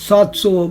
700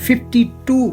52,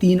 3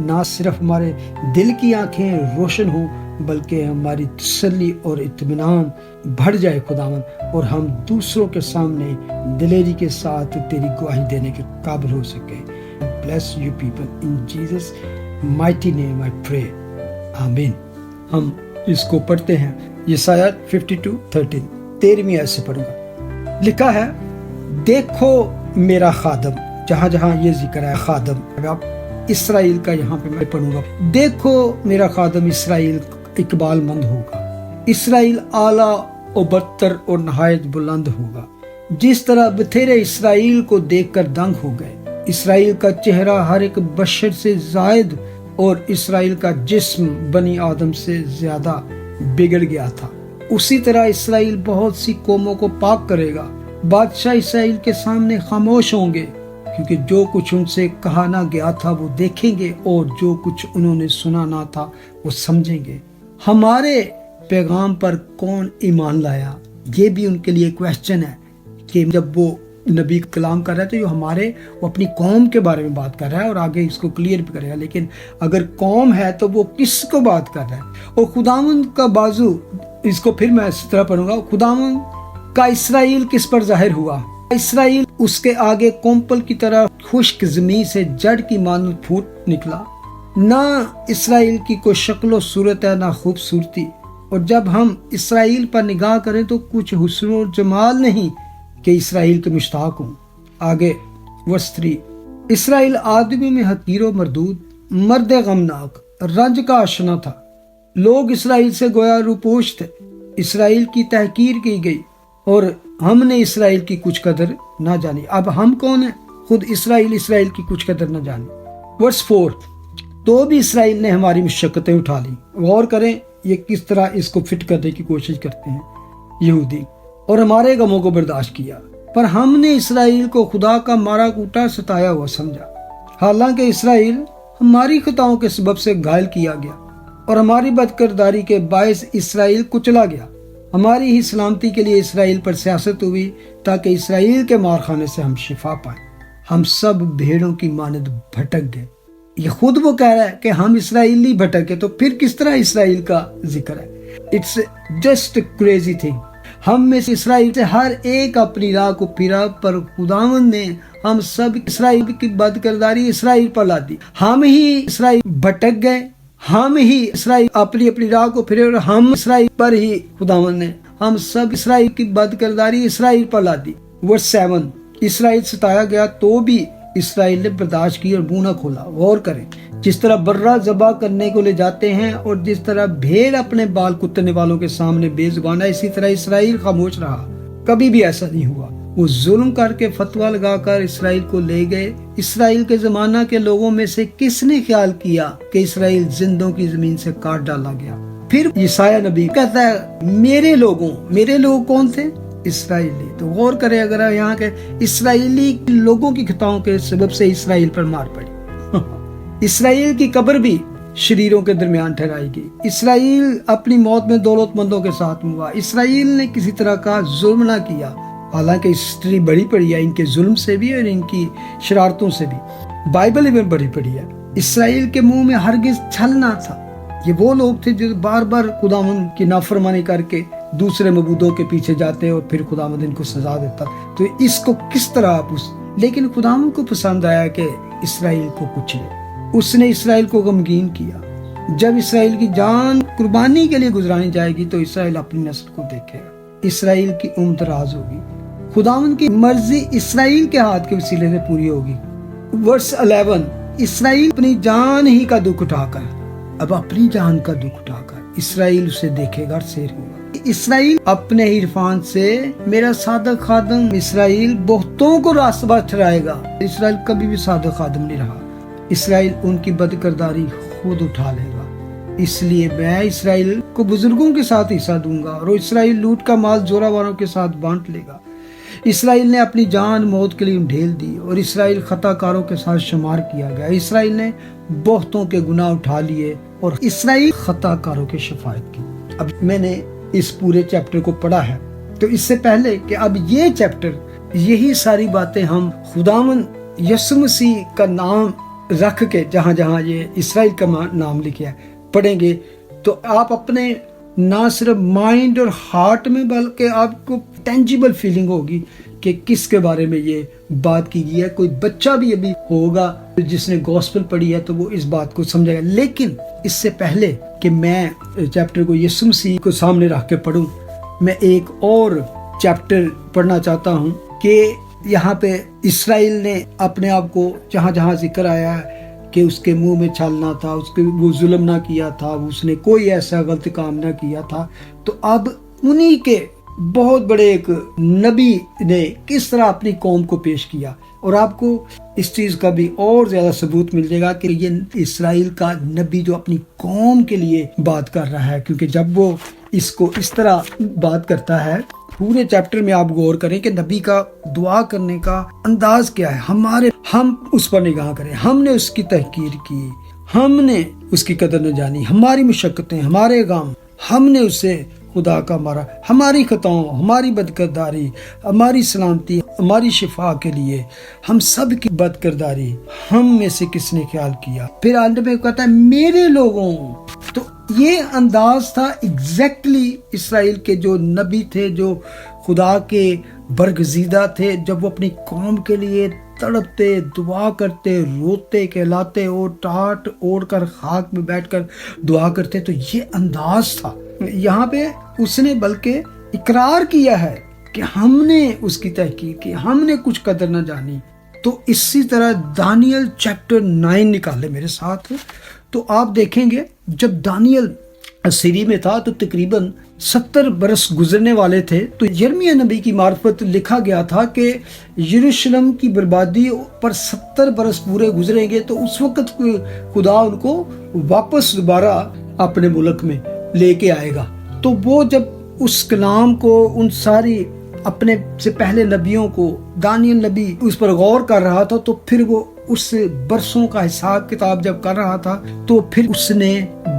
نہ صرف ہمارے دل کی آنکھیں روشن ہوں بلکہ ہماری تسلی اور اطمینان بڑھ جائے خداوند، اور ہم دوسروں کے سامنے دلیری کے ساتھ تیری گواہی دینے کے قابل ہو سکے۔ Bless you people in Jesus mighty name I pray. آمین۔ ہم اس کو پڑھتے ہیں، یسایہ 52:13، 13ویں آیت سے پڑھوں گا۔ لکھا ہے، دیکھو میرا خادم، جہاں جہاں یہ ذکر ہے خادم، اب اسرائیل کا یہاں پہ میں پڑھوں گا، دیکھو میرا خادم اسرائیل اقبال مند ہوگا، اسرائیل اعلیٰ و برتر اور نہایت بلند ہوگا، جس طرح بتھیرے اسرائیل کو دیکھ کر دنگ ہو گئے۔ اسرائیل کا چہرہ ہر ایک بشر سے زائد اور اسرائیل کا جسم بنی آدم سے زیادہ بگڑ گیا تھا، اسی طرح اسرائیل بہت سی قوموں کو پاک کرے گا۔ بادشاہ اسرائیل کے سامنے خاموش ہوں گے، کیونکہ جو کچھ ان سے کہا نہ گیا تھا وہ دیکھیں گے، اور جو کچھ انہوں نے سنا نہ تھا وہ سمجھیں گے۔ ہمارے پیغام پر کون ایمان لایا؟ یہ بھی ان کے لیے کویسچن ہے کہ جب وہ نبی کلام کر رہا ہے تو وہ اپنی قوم کے بارے میں بات کر رہا ہے، اور آگے اس کو کلیئر بھی کرے گا، لیکن اگر قوم ہے تو وہ کس کو بات کر رہا ہے؟ اور خداوند کا بازو، اس کو پھر میں اس طرح پڑھوں گا، خداوند کا اسرائیل کس پر ظاہر ہوا؟ اسرائیل اس کے آگے کومپل کی طرح خشک زمین سے جڑ کی مانند پھوٹ نکلا، نہ اسرائیل کی کوئی شکل و صورت ہے نہ خوبصورتی، اور جب ہم اسرائیل پر نگاہ کریں تو کچھ حسن و جمال نہیں کہ اسرائیل کے مشتاق ہوں۔ آگے ورس 3، اسرائیل آدمی میں حقیر و مردود، مرد غمناک، رنج کا آشنا تھا، لوگ اسرائیل سے گویا روپوش تھے، اسرائیل کی تحقیر کی گئی اور ہم نے اسرائیل کی کچھ قدر نہ جانی۔ اب ہم کون ہیں؟ خود اسرائیل کی کچھ قدر نہ جانی۔ ورس 4، تو بھی اسرائیل نے ہماری مشقتیں اٹھا لی۔ غور کریں یہ کس طرح اس کو فٹ کرنے کی کوشش کرتے ہیں یہودی، اور ہمارے غموں کو برداشت کیا، پر ہم نے اسرائیل کو خدا کا مارا کوٹا ستایا ہوا سمجھا، حالانکہ اسرائیل ہماری خطاؤں کے سبب سے گھائل کیا گیا، اور ہماری بدکرداری کے باعث اسرائیل کچلا گیا۔ ہماری ہی سلامتی کے لیے اسرائیل پر سیاست ہوئی، تاکہ اسرائیل کے مارخانے سے ہم شفا پائیں۔ ہم سب بھیڑوں کی مانند بھٹک گئے۔ یہ خود وہ کہہ رہا ہے کہ ہم اسرائیلی بھٹکے، تو پھر کس طرح اسرائیل کا ذکر ہے؟ It's just crazy thing. ہم میں سے اسرائیل سے ہر ایک اپنی راہ کو پھرا، پر خداوند نے ہم سب اسرائیل کی بدکرداری اسرائیل پر لا دی۔ ہم ہی اسرائیل بھٹک گئے، ہم ہی اسرائیل اپنی راہ کو پھرے، اور ہم اسرائیل پر ہی خداوند نے ہم سب اسرائیل کی بدکرداری اسرائیل پر لا دی۔ ورس 7، اسرائیل ستایا گیا تو بھی اسرائیل نے برداشت کی اور منہ نہ کھولا۔ غور کریں، جس طرح برہ ذبح کرنے کو لے جاتے ہیں اور جس طرح بھیڑ اپنے بال کترنے والوں کے سامنے بے زبان ہے، اسی طرح اسرائیل خاموش رہا، کبھی بھی ایسا نہیں ہوا۔ وہ ظلم کر کے فتویٰ لگا کر اسرائیل کو لے گئے۔ اسرائیل کے زمانہ کے لوگوں میں سے کس نے خیال کیا کہ اسرائیل زندوں کی زمین سے کاٹ ڈالا گیا؟ پھر یسایہ نبی کہتا ہے میرے لوگ کون تھے؟ اسرائیلی۔ تو غور کریں، اگر یہاں کے اسرائیلی لوگوں کی خطاؤں کے سبب سے اسرائیل پر مار پڑی۔ اسرائیل کی قبر بھی شریروں کے درمیان ٹھہرائی گئی۔ اسرائیل اپنی موت میں دولت مندوں کے ساتھ ہوا۔ اسرائیل نے کسی طرح کا ظلم نہ کیا، حالانکہ ہسٹری بڑی پڑی ہے ان کے ظلم سے بھی اور ان کی شرارتوں سے بھی، بائبل میں بڑی پڑی ہے۔ اسرائیل کے منہ میں ہرگز چھل نہ تھا۔ یہ وہ لوگ تھے جو بار بار خداوند کی نافرمانی کر کے دوسرے معبودوں کے پیچھے جاتے اور پھر خداوند ان کو سزا دیتا۔ تو اس کو کس طرح لیکن خداوند کو پسند آیا کہ اسرائیل کو کچلے۔ اس نے اسرائیل کو غمگین کیا۔ جب اسرائیل کی جان قربانی کے لیے گزرانی جائے گی تو اسرائیل اپنی نسل کو دیکھے گا، اسرائیل کی عمر دراز ہوگی، خداوند کی مرضی اسرائیل کے ہاتھ کے وسیلے سے پوری ہوگی۔ ورس 11، اسرائیل اپنی جان ہی کا دکھ اٹھا کر، اب اپنی جان کا دکھ اٹھا کر اسرائیل اسے دیکھے گا اور سیر ہوگا۔ اسرائیل اپنے عرفان سے، میرا صادق خادم اسرائیل بہتوں کو راستہ ٹھہرائے گا۔ اسرائیل کبھی بھی صادق خادم نہیں رہا۔ اسرائیل ان کی بدکرداری خود اٹھا لے گا، اس لیے میں اسرائیل کو بزرگوں کے ساتھ حصہ دوں گا اور اسرائیل لوٹ کا مال زوراوروں کے ساتھ بانٹ لے گا۔ اسرائیل نے اپنی جان موت کے لیے ڈھیل دی اور اسرائیل خطا کاروں کے ساتھ شمار کیا گیا۔ اسرائیل نے بہتوں کے گناہ اٹھا لیے اور اسرائیل خطا کاروں کی شفاعت کی۔ اب میں نے اس پورے چیپٹر کو پڑھا ہے، تو اس سے پہلے کہ اب یہ چیپٹر، یہی ساری باتیں ہم خداوند یسوع مسیح کا نام رکھ کے جہاں جہاں یہ اسرائیل کا نام لکھا ہے پڑھیں گے تو آپ اپنے نہ صرف مائنڈ اور ہارٹ میں بلکہ آپ کو ٹینجیبل فیلنگ ہوگی کہ کس کے بارے میں یہ بات کی گئی ہے. کوئی بچہ بھی ابھی ہوگا جس نے گوسپل پڑھی ہے تو وہ اس بات کو سمجھے گا. لیکن اس سے پہلے کہ میں چیپٹر کو یسوع مسیح کو سامنے رکھ کے پڑھوں، میں ایک اور چیپٹر پڑھنا چاہتا ہوں کہ یہاں پہ اسرائیل نے اپنے آپ کو جہاں جہاں ذکر آیا ہے کہ اس کے منہ میں چھلنا تھا، اس کے وہ ظلم نہ کیا تھا، اس نے کوئی ایسا غلط کام نہ کیا تھا، تو اب انہی کے بہت بڑے ایک نبی نے کس طرح اپنی قوم کو پیش کیا. اور آپ کو اس چیز کا بھی اور زیادہ ثبوت مل جائے گا کہ یہ اسرائیل کا نبی جو اپنی قوم کے لیے بات کر رہا ہے، کیونکہ جب وہ اس کو اس طرح بات کرتا ہے، پورے چیپٹر میں آپ غور کریں کہ نبی کا دعا کرنے کا انداز کیا ہے. ہم اس پر نگاہ کریں، ہم نے اس کی تحقیر کی، ہم نے اس کی قدر نہ جانی، ہماری مشقتیں، ہمارے غم، ہم نے اسے خدا کا مارا، ہماری خطاؤں، ہماری بدکرداری، ہماری سلامتی، ہماری شفا کے لیے ہم سب کی بدکرداری ہم میں سے کس نے خیال کیا. پھر آخر میں کہتا ہے میرے لوگوں. تو یہ انداز تھا ایگزیکٹلی اسرائیل کے جو نبی تھے، جو خدا کے برگزیدہ تھے، جب وہ اپنی قوم کے لیے تڑپتے، دعا کرتے، روتے، کہلاتے اور ٹاٹ اوڑھ کر خاک میں بیٹھ کر دعا کرتے. تو یہ انداز تھا. یہاں پہ اس نے بلکہ اقرار کیا ہے کہ ہم نے اس کی تحقیق کی، ہم نے کچھ قدر نہ جانی. تو اسی طرح دانیل چیپٹر 9 نکالے میرے ساتھ، تو آپ دیکھیں گے جب دانیل اسیری میں تھا تو تقریباً 70 برس گزرنے والے تھے. تو یرمیہ نبی کی معرفت لکھا گیا تھا کہ یروشلم کی بربادی پر 70 برس پورے گزریں گے تو اس وقت خدا ان کو واپس دوبارہ اپنے ملک میں لے کے آئے گا. تو وہ جب اس کلام کو ان ساری اپنے سے پہلے نبیوں کو دانیل نبی اس پر غور کر رہا تھا، تو پھر وہ اس برسوں کا حساب کتاب جب کر رہا تھا تو پھر اس نے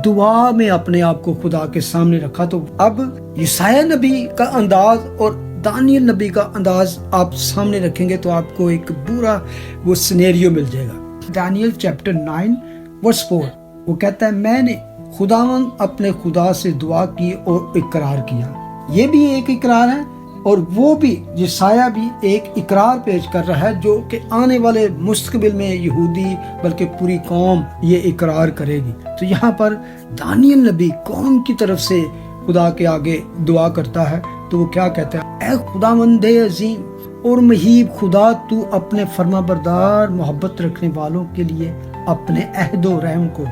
دعا میں اپنے آپ کو خدا کے سامنے رکھا. تو اب یسایہ نبی کا انداز اور دانیل نبی کا انداز آپ سامنے رکھیں گے تو آپ کو ایک پورا وہ سینیریو مل جائے گا. دانیل چیپٹر 9 ورس 4 وہ کہتا ہے میں نے خداوند اپنے خدا سے دعا کی اور اقرار کیا. یہ بھی ایک اقرار ہے اور وہ بھی یسایہ بھی ایک اقرار پیش کر رہا ہے جو کہ آنے والے مستقبل میں یہودی بلکہ پوری قوم یہ اقرار کرے گی. تو یہاں پر دانیل نبی قوم کی طرف سے خدا کے آگے دعا کرتا ہے. تو وہ کیا کہتا ہے؟ اے خداوند عظیم اور مہیب خدا، تو اپنے فرما بردار محبت رکھنے والوں کے لیے اپنے عہد و رحم کو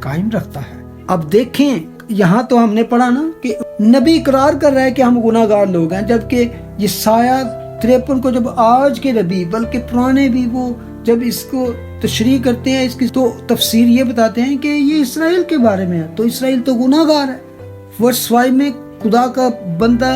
قائم رکھتا ہے. اب دیکھیں یہاں تو ہم نے پڑھا نا کہ نبی اقرار کر رہا ہے کہ ہم گناہ گار لوگ ہیں، جبکہ یسایہ 53 کو جب آج کے نبی بلکہ پرانے بھی وہ جب اس کو تشریح کرتے ہیں، اس کی تو تفسیر یہ بتاتے ہیں کہ یہ اسرائیل کے بارے میں ہے. تو اسرائیل تو گناہ گار ہے. ورس 5 میں خدا کا بندہ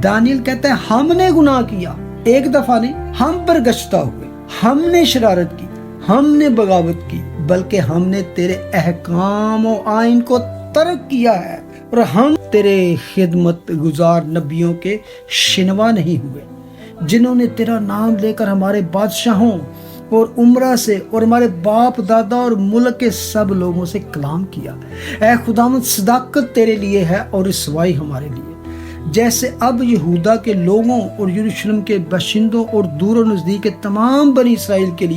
دانیل کہتا ہے ہم نے گناہ کیا، ایک دفعہ نہیں، ہم پر گشتہ ہوئے، ہم نے شرارت کی، ہم نے بغاوت کی، بلکہ ہم نے تیرے احکام و آئین کو ترک کیا ہے اور ہم تیرے خدمت گزار نبیوں کے شنوا نہیں ہوئے جنہوں نے تیرا نام لے کر ہمارے بادشاہوں اور عمرہ سے اور ہمارے باپ دادا اور ملک کے سب لوگوں سے کلام کیا. اے خداوند صداقت تیرے لیے ہے اور رسوائی ہمارے لیے، جیسے اب یہودا کے لوگوں اور یروشلم کے باشندوں اور دور و نزدیک کے تمام بنی اسرائیل کے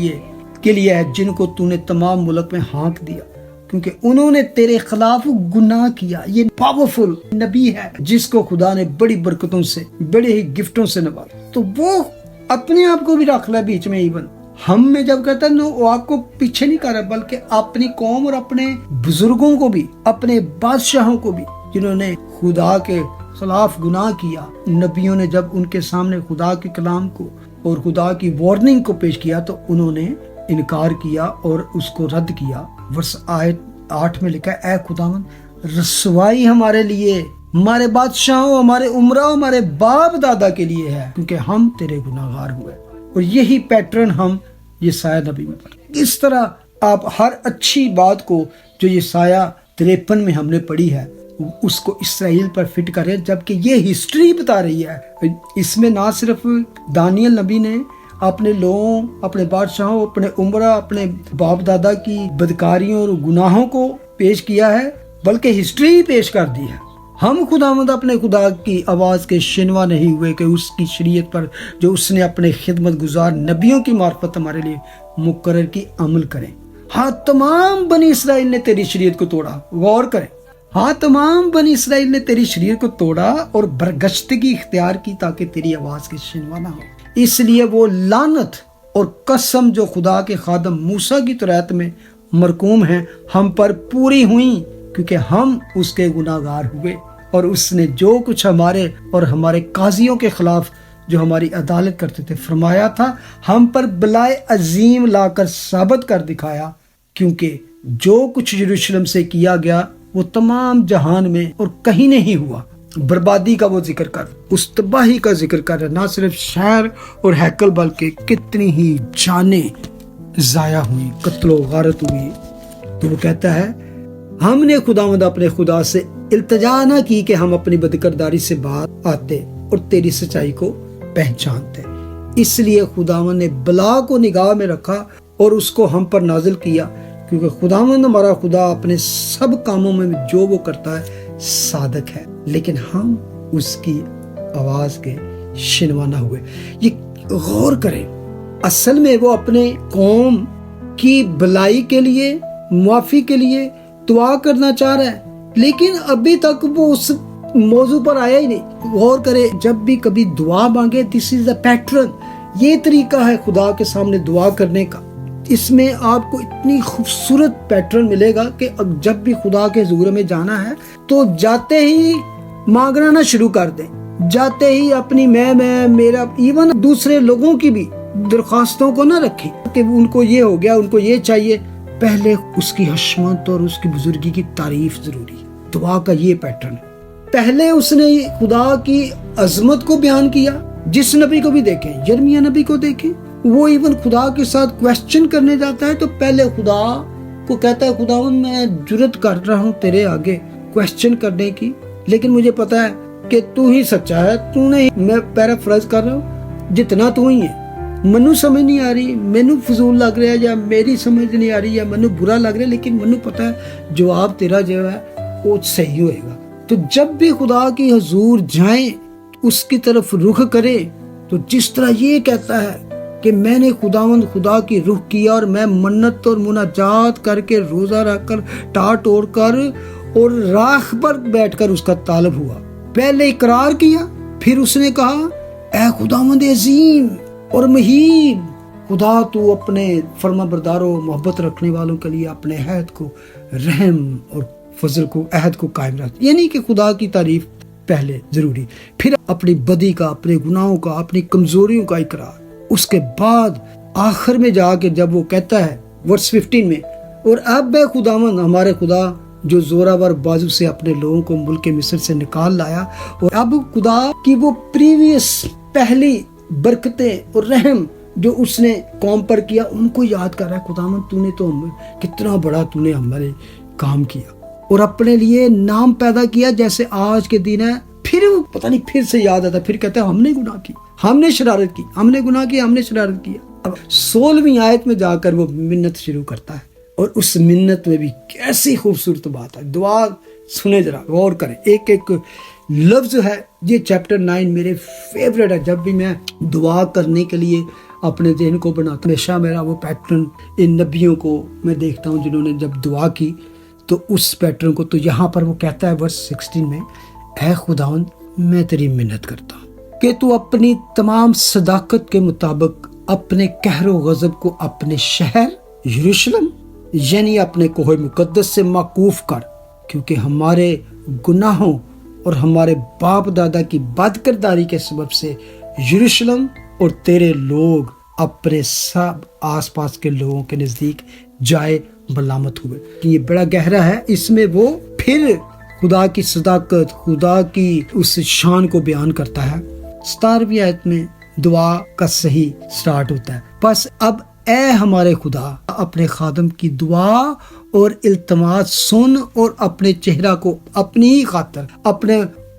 لیے ہے جن کو تو نے تمام ملک میں ہانک دیا، کیونکہ انہوں نے تیرے خلاف گناہ کیا. یہ پاورفل نبی ہے جس کو خدا نے بڑی برکتوں سے، بڑے ہی گفٹوں سے نوازا. تو وہ اپنے آپ کو بھی رکھ لے بیچ میں. ایون ہم میں جب کہتا ہے وہ آپ کو پیچھے نہیں کر رہا بلکہ اپنی قوم اور اپنے بزرگوں کو بھی، اپنے بادشاہوں کو بھی جنہوں نے خدا کے خلاف گناہ کیا، نبیوں نے جب ان کے سامنے خدا کے کلام کو اور خدا کی وارننگ کو پیش کیا تو انہوں نے انکار کیا اور اس کو رد کیا. ورس 8 میں لکھا ہے اے خداوند رسوائی ہمارے لیے، ہمارے بادشاہوں، ہمارے عمراء، ہمارے باپ دادا کے لیے ہے، کیونکہ ہم تیرے گناہ گار ہوئے. اور یہی پیٹرن ہم یسایہ نبی میں پڑھیں. اس طرح آپ ہر اچھی بات کو جو یسایہ 53 میں ہم نے پڑھی ہے اس کو اسرائیل پر فٹ کریں، جبکہ یہ ہسٹری بتا رہی ہے. اس میں نہ صرف دانیل نبی نے اپنے لوگوں، اپنے بادشاہوں، اپنے عمرہ، اپنے باپ دادا کی بدکاریوں اور گناہوں کو پیش کیا ہے، بلکہ ہسٹری ہی پیش کر دی ہے۔ ہم خداوند اپنے خدا کی آواز کے شنوا نہیں ہوئے کہ اس کی شریعت پر جو اس نے اپنے خدمت گزار نبیوں کی معرفت ہمارے لیے مقرر کی عمل کریں۔ ہاں تمام بنی اسرائیل نے تیری شریعت کو توڑا، غور کریں، ہاں تمام بنی اسرائیل نے تیری شریعت کو توڑا اور برگشتگی اختیار کی تاکہ تیری آواز کے شنوا نہ ہو۔ اس لیے وہ لعنت اور قسم جو خدا کے خادم موسیٰ کی طریقت میں مرقوم ہیں ہم پر پوری ہوئیں، کیونکہ ہم اس کے گناہگار ہوئے، اور اس نے جو کچھ ہمارے اور ہمارے قاضیوں کے خلاف جو ہماری عدالت کرتے تھے فرمایا تھا، ہم پر بلائے عظیم لا کر ثابت کر دکھایا، کیونکہ جو کچھ یروشلم سے کیا گیا وہ تمام جہان میں اور کہیں نہیں ہوا۔ بربادی کا وہ ذکر کر، اس تباہی کا ذکر کر، نہ صرف شہر اور ہیکل بلکہ کتنی ہی جانیں ضائع ہوئی، قتل و غارت ہوئی۔ تو وہ کہتا ہے ہم نے خداوند اپنے خدا سے التجا نہ کی کہ ہم اپنی بدکرداری سے باز آتے اور تیری سچائی کو پہچانتے، اس لیے خداوند نے بلا کو نگاہ میں رکھا اور اس کو ہم پر نازل کیا، کیونکہ خداوند ہمارا خدا اپنے سب کاموں میں جو وہ کرتا ہے صادق ہے، لیکن ہم اس کی آواز کے شنوا نہ ہوئے۔ یہ غور کریں، اصل میں وہ اپنے قوم کی بھلائی کے لیے، معافی کے لیے دعا کرنا چاہ رہا ہے، لیکن ابھی تک وہ اس موضوع پر آیا ہی نہیں۔ غور کرے، جب بھی کبھی دعا مانگے، دس از اے پیٹرن، یہ طریقہ ہے خدا کے سامنے دعا کرنے کا۔ اس میں آپ کو اتنی خوبصورت پیٹرن ملے گا کہ جب بھی خدا کے حضور میں جانا ہے تو جاتے ہی مانگنا نہ شروع کر دیں، جاتے ہی اپنی میں میرا، ایون دوسرے لوگوں کی بھی درخواستوں کو نہ رکھیں کہ ان کو یہ ہو گیا، ان کو یہ چاہیے۔ پہلے اس کی حشمت اور اس کی بزرگی کی تعریف ضروری ہے۔ دعا کا یہ پیٹرن ہے۔ پہلے اس نے خدا کی عظمت کو بیان کیا، جس نبی کو بھی دیکھیں، یرمیہ نبی کو دیکھیں، وہ ایون خدا کے ساتھ کویسچن کرنے جاتا ہے تو پہلے خدا کو کہتا ہے خداوند میں جرت کر رہا ہوں تیرے آگے کویسچن کرنے کی، لیکن مجھے پتا ہے کہ تو ہی سچا ہے، تو نے، میں پیرافراز کر رہا ہوں، جتنا تو ہی ہے، منو سمجھ نہیں آ رہی، مینو فضول لگ رہا ہے، یا میری سمجھ نہیں آ رہی، یا منو برا لگ رہا ہے، لیکن منو پتا ہے جواب تیرا جو ہے وہ صحیح ہوئے گا۔ تو جب بھی خدا کی حضور جائیں، اس کی طرف رخ کریں، تو جس طرح یہ کہتا ہے کہ میں نے خدا کی رخ کیا اور میں منت اور مناجات کر کے، روزہ رکھ کر، ٹاٹ اوڑھ کر اور راکھ پر بیٹھ کر اس کا طالب ہوا۔ پہلے اقرار کیا، پھر اس نے کہا اے خداوند عظیم اور مہین، خدا تو اپنے فرما برداروں، محبت رکھنے والوں کے لیے اپنے عہد کو، رحم اور فضل کو، عہد کو قائم رکھتا، یعنی کہ خدا کی تعریف پہلے ضروری، پھر اپنی بدی کا، اپنے گناہوں کا، اپنی کمزوریوں کا اقرار، اس کے بعد آخر میں جا کے جب وہ کہتا ہے ورس 15 میں، اور اب اے خداوند ہمارے خدا جو زوراور بازو سے اپنے لوگوں کو ملک مصر سے نکال لایا، اور اب خدا کی وہ پریویس پہلی برکتیں اور رحم جو اس نے قوم پر کیا ان کو یاد کر رہا ہے۔ خداوند تو نے تو کتنا بڑا تو نے ہمارے کام کیا اور اپنے لیے نام پیدا کیا جیسے آج کے دن ہے۔ پھر وہ پتہ نہیں پھر سے یاد آتا، پھر کہتا ہے ہم نے گناہ کی، ہم نے شرارت کی، ہم نے گناہ کیا، ہم نے شرارت کیا۔ اب 16ویں آیت میں جا کر وہ منت شروع کرتا ہے، اور اس منت میں بھی کیسی خوبصورت بات ہے۔ دعا سنے، ذرا غور کریں، ایک ایک لفظ ہے۔ یہ چیپٹر 9 میرے فیوریٹ ہے۔ جب بھی میں دعا کرنے کے لیے اپنے ذہن کو بناتا ہوں، ہمیشہ میرا وہ پیٹرن ان نبیوں کو میں دیکھتا ہوں جنہوں نے جب دعا کی تو اس پیٹرن کو، تو یہاں پر وہ کہتا ہے ورس 16 میں، اے خداوند میں تیری منت کرتا ہوں کہ تو اپنی تمام صداقت کے مطابق اپنے قہر و غضب کو اپنے شہر یروشلم یعنی اپنے کوہ مقدس سے موقوف کر، کیونکہ ہمارے گناہوں اور ہمارے باپ دادا کی بد کرداری کے سبب سے یروشلم اور تیرے لوگ اپنے سب آس پاس کے لوگوں کے نزدیک جائے ملامت ہوئے۔ یہ بڑا گہرا ہے، اس میں وہ پھر خدا کی صداقت، خدا کی اس شان کو بیان کرتا ہے۔ 17ویں آیت میں دعا کا صحیح سٹارٹ ہوتا ہے، بس اب اے ہمارے خدا اپنے خادم کی دعا اور التماس سن، اور اپنے چہرہ کو اپنی ہی خاطر، اپنے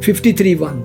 53:1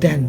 10,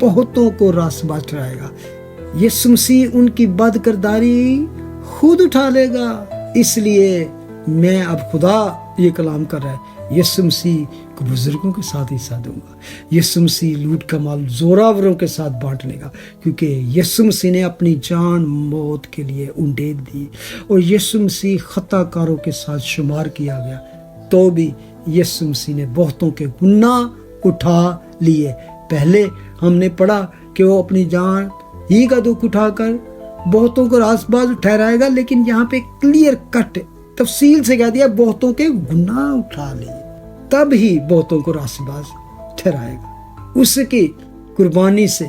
بہتوں کو راست باز ٹھہرائے گا۔ یسوع مسیح ان کی بد کرداری خود اٹھا لے گا۔ اس لیے میں اب خدا یہ کلام کر رہا ہے، یسوع مسیح کو بزرگوں کے ساتھ حصہ دوں گا۔ یسوع مسیح لوٹ کا مال زوراوروں کے ساتھ بانٹ لے گا، کیونکہ یسوع مسیح نے اپنی جان موت کے لیے انڈیل دی، اور یسوع مسیح خطا کاروں کے ساتھ شمار کیا گیا، تو بھی یسوع مسیح نے بہتوں کے گناہ اٹھا لیے۔ پہلے ہم نے پڑھا کہ وہ اپنی جان ہی کا دکھ اٹھا کر بہتوں کو راست باز ٹھہرائے گا، لیکن یہاں پہ کلیئر کٹ تفصیل سے کہہ دیا بہتوں کے گناہ اٹھا لیے، تب ہی بہتوں کو راست باز ٹھہرائے گا۔ اس کی قربانی سے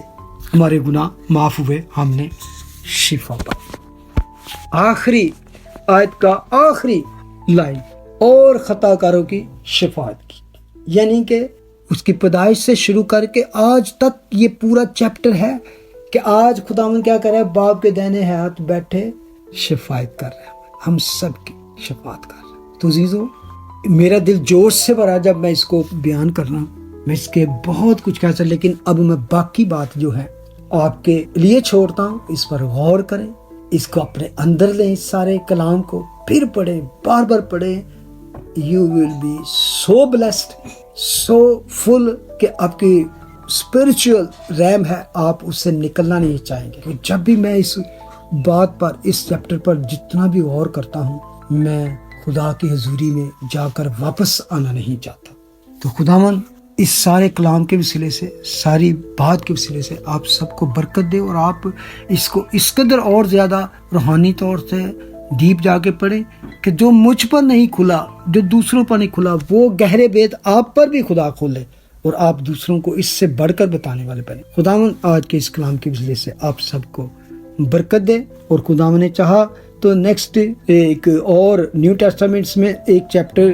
ہمارے گناہ معاف ہوئے، ہم نے شفا پائی۔ آخری آیت کا آخری لائن، اور خطا کاروں کی شفاعت کی، یعنی کہ اس کی پیدائش سے شروع کر کے آج تک یہ پورا چیپٹر ہے کہ آج خداوند کیا کر رہا ہے، باپ کے دائنے ہاتھ بیٹھے شفاعت کر رہے ہیں، ہم سب کی شفاعت کر رہے ہیں۔ تو عزیزو، میرا دل جوش سے بھرا جب میں اس کو بیان کر رہا ہوں، میں اس کے بہت کچھ کہہ سکتا، لیکن اب میں باقی بات جو ہے آپ کے لیے چھوڑتا ہوں، اس پر غور کریں، اس کو اپنے اندر لیں، اس سارے کلام کو پھر پڑھیں، بار بار پڑھیں۔ You will be so blessed, so full کہ آپ کی spiritual ریم ہے، آپ اس سے نکلنا نہیں چاہیں گے۔ جب بھی میں اس بات پر، اس چیپٹر پر جتنا بھی غور کرتا ہوں، میں خدا کی حضوری میں جا کر واپس آنا نہیں چاہتا۔ تو خداوند اس سارے کلام کے وسیلے سے، ساری بات کے وسیلے سے آپ سب کو برکت دے، اور آپ اس کو اس قدر اور زیادہ روحانی طور سے ڈیپ جا کے پڑھیں کہ جو مجھ پر نہیں کھلا، جو دوسروں پر نہیں کھلا، وہ گہرے بید آپ پر بھی خدا کھولے، اور آپ دوسروں کو اس سے بڑھ کر بتانے والے بنے۔ خداوند آج کے اس کلام کے وسیلے سے آپ سب کو برکت دے، اور خداوند نے چاہا تو نیکسٹ ایک اور نیو ٹیسٹامنٹس میں ایک چیپٹر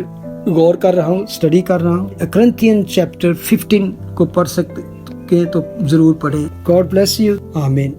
غور کر رہا ہوں، اسٹڈی کر رہا ہوں، کرنتھین چیپٹر 15 کو پڑھ سکتے تو ضرور پڑھیں۔ گاڈ بلیس یو، آمین۔